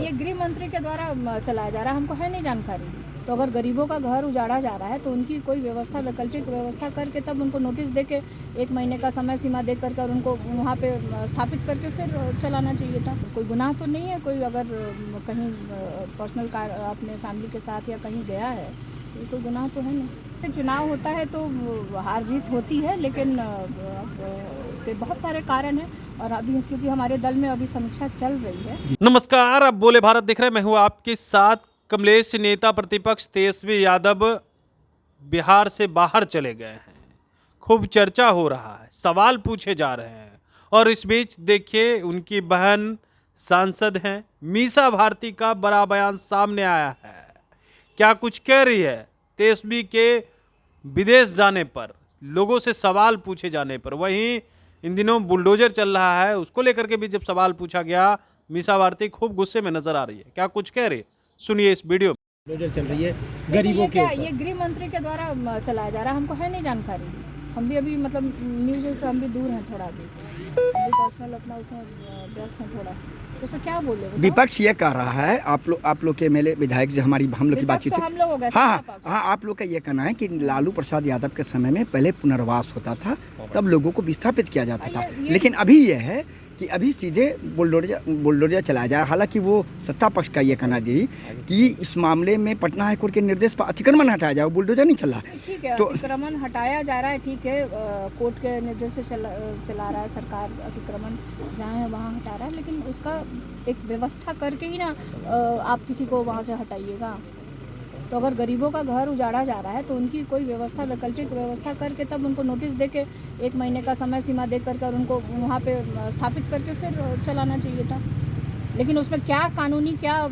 ये गृह मंत्री के द्वारा चलाया जा रहा है, हमको है नहीं जानकारी। तो अगर गरीबों का घर उजाड़ा जा रहा है तो उनकी कोई व्यवस्था, वैकल्पिक व्यवस्था करके तब उनको नोटिस दे के 1 महीने का समय सीमा दे कर उनको वहाँ पे स्थापित करके फिर चलाना चाहिए था। कोई गुनाह तो नहीं है, कोई अगर कहीं पर्सनल कार अपने फैमिली के साथ या कहीं गया है तो कोई गुनाह तो है नहीं। चुनाव होता है तो हार जीत होती है, लेकिन उसके बहुत सारे कारण हैं और अभी क्योंकि हमारे दल में अभी समीक्षा चल रही है। नमस्कार, आप बोले भारत देख रहे हैं। मैं हूं आपके साथ। कमलेश नेता प्रतिपक्ष तेजस्वी यादव बिहार से बाहर चले गए हैं। खूब चर्चा हो रहा है, सवाल पूछे जा रहे हैं और इस बीच देखिए उनकी बहन सांसद हैं मीसा भारती का बड़ा बयान सामने आया है। क्या कुछ कह रही है तेजस्वी के विदेश जाने पर, लोगों से सवाल पूछे जाने पर। वहीं इन दिनों बुलडोजर चल रहा है, उसको लेकर के भी जब सवाल पूछा गया, मीसा भारती खूब गुस्से में नजर आ रही है। क्या कुछ कह रही है, सुनिए इस वीडियो में। बुलडोजर चल रही है गरीबों के ऊपर। ये गृह मंत्री के द्वारा चलाया जा रहा है, हमको है नहीं जानकारी। हम भी अभी मतलब न्यूज़ से हम भी दूर हैं थोड़ा, अभी पर्सनल अपना उसमें व्यस्त हैं थोड़ा। तो उसमें क्या बोले विपक्ष ये कह रहा है, आप लोग के एमएलए विधायक जो हम लोग की बातचीत तो हम लोग हो गए। हाँ, आप लोग का ये कहना है कि लालू प्रसाद यादव के समय में पहले पुनर्वास होता था, तब लोगों को विस्थापित किया जाता था, लेकिन अभी ये है कि अभी सीधे बुलडोजर चलाया जा रहा है। हालांकि वो सत्ता पक्ष का ये कहना दी कि इस मामले में पटना हाईकोर्ट के निर्देश पर अतिक्रमण हटाया जाए, बुलडोजर नहीं चला। ठीक है, तो अतिक्रमण हटाया जा रहा है, ठीक है, कोर्ट के निर्देश से चला रहा है सरकार, अतिक्रमण जहाँ है वहाँ हटा रहा है, लेकिन उसका एक व्यवस्था करके ही ना आप किसी को वहाँ से हटाइएगा। तो अगर गरीबों का घर उजाड़ा जा रहा है तो उनकी कोई व्यवस्था, वैकल्पिक व्यवस्था करके तब उनको नोटिस दे के 1 महीने का समय सीमा दे कर उनको वहाँ पे स्थापित करके फिर चलाना चाहिए था। लेकिन उसमें क्या कानूनी क्या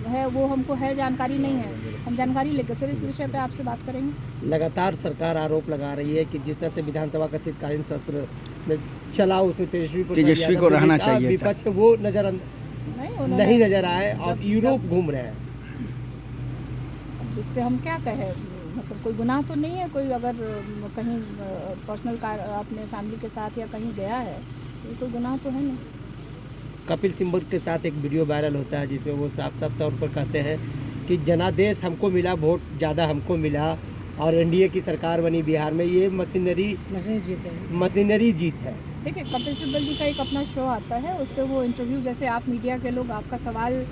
है वो हमको है जानकारी नहीं है। हम जानकारी लेकर फिर इस विषय पे आपसे बात करेंगे। लगातार सरकार आरोप लगा रही है कि जिस तरह से विधानसभा का शीतकालीन सत्र में चला उसमें तेजस्वी को रहना चाहिए, विपक्ष वो नहीं नजर आए और यूरोप घूम रहे हैं। इस पर हम क्या कहें, मतलब कोई गुनाह तो नहीं है, कोई अगर कहीं पर्सनल कार अपने फैमिली के साथ या कहीं गया है तो कोई गुनाह तो है नहीं। कपिल सिब्बल के साथ एक वीडियो वायरल होता है जिसमें वो साफ साफ तौर पर कहते हैं कि जनादेश हमको मिला, वोट ज़्यादा हमको मिला और एनडीए की सरकार बनी बिहार में, ये मशीनरी जीत है। देखिए, कपिल सिब्बल जी का एक अपना शो आता है, उस पर वो इंटरव्यू, जैसे आप मीडिया के लोग, आपका सवाल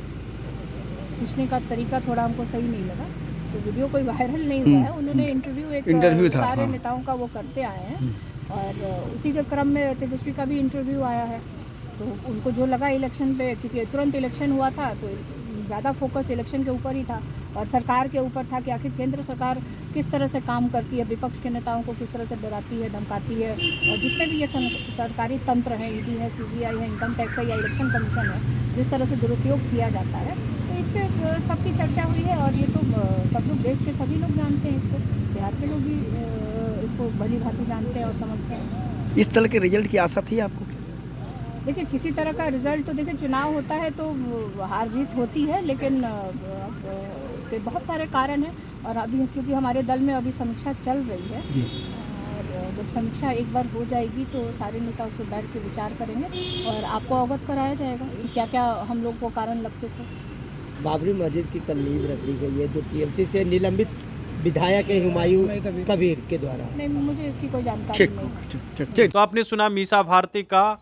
पूछने का तरीका थोड़ा हमको सही नहीं लगा। तो वीडियो कोई वायरल नहीं हुआ है, उन्होंने इंटरव्यू था, सारे नेताओं का वो करते आए हैं और उसी के क्रम में तेजस्वी का भी इंटरव्यू आया है। तो उनको जो लगा इलेक्शन पे, क्योंकि तुरंत इलेक्शन हुआ था तो ज़्यादा फोकस इलेक्शन के ऊपर ही था और सरकार के ऊपर था कि आखिर केंद्र सरकार किस तरह से काम करती है, विपक्ष के नेताओं को किस तरह से डराती है, धमकाती है, और जितने भी ये सरकारी तंत्र हैं, ईडी है, सीबीआई है, इनकम टैक्स है या इलेक्शन कमीशन है, जिस तरह से दुरुपयोग किया जाता है, तो इस पर सबकी चर्चा हुई है। और ये तो सब लोग, देश के सभी लोग जानते हैं इसको, बिहार के लोग भी इसको भली भांति जानते हैं और समझते हैं। इस तरह के रिजल्ट की आशा थी आपको? देखिए, किसी तरह का रिजल्ट तो देखिए, चुनाव होता है तो हार जीत होती है, लेकिन उसके बहुत सारे कारण हैं और अभी क्योंकि हमारे दल में अभी समीक्षा चल रही है और जब समीक्षा एक बार हो जाएगी तो सारे नेता उस पर बैठ के विचार करेंगे और आपको अवगत कराया जाएगा कि क्या क्या हम लोग को कारण लगते थे। बाबरी मस्जिद की कल नींव रख दी गई है जो टीएमसी से निलंबित विधायक है हुमायूं कबीर के द्वारा। नहीं, मुझे इसकी कोई जानकारी नहीं। तो आपने सुना मीसा भारती का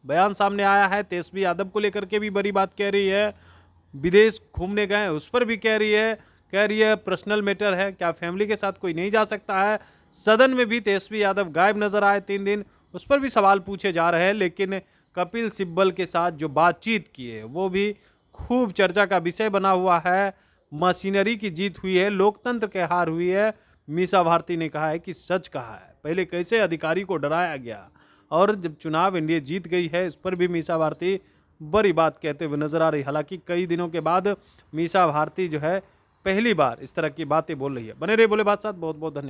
बयान सामने आया है। तेजस्वी यादव को लेकर के भी बड़ी बात कह रही है, विदेश घूमने गए उस पर भी कह रही है पर्सनल मैटर है, क्या फैमिली के साथ कोई नहीं जा सकता है। सदन में भी तेजस्वी यादव गायब नजर आए 3 दिन, उस पर भी सवाल पूछे जा रहे हैं। लेकिन कपिल सिब्बल के साथ जो बातचीत की है वो भी खूब चर्चा का विषय बना हुआ है। मशीनरी की जीत हुई है, लोकतंत्र के हार हुई है। मीसा भारती ने कहा है कि सच कहा है, पहले कैसे अधिकारी को डराया गया और जब चुनाव एनडीए जीत गई है, इस पर भी मीसा भारती बड़ी बात कहते हुए नजर आ रही। हालांकि कई दिनों के बाद मीसा भारती जो है पहली बार इस तरह की बातें बोल रही है। बने रहे बोले बात साथ, बहुत बहुत धन्यवाद।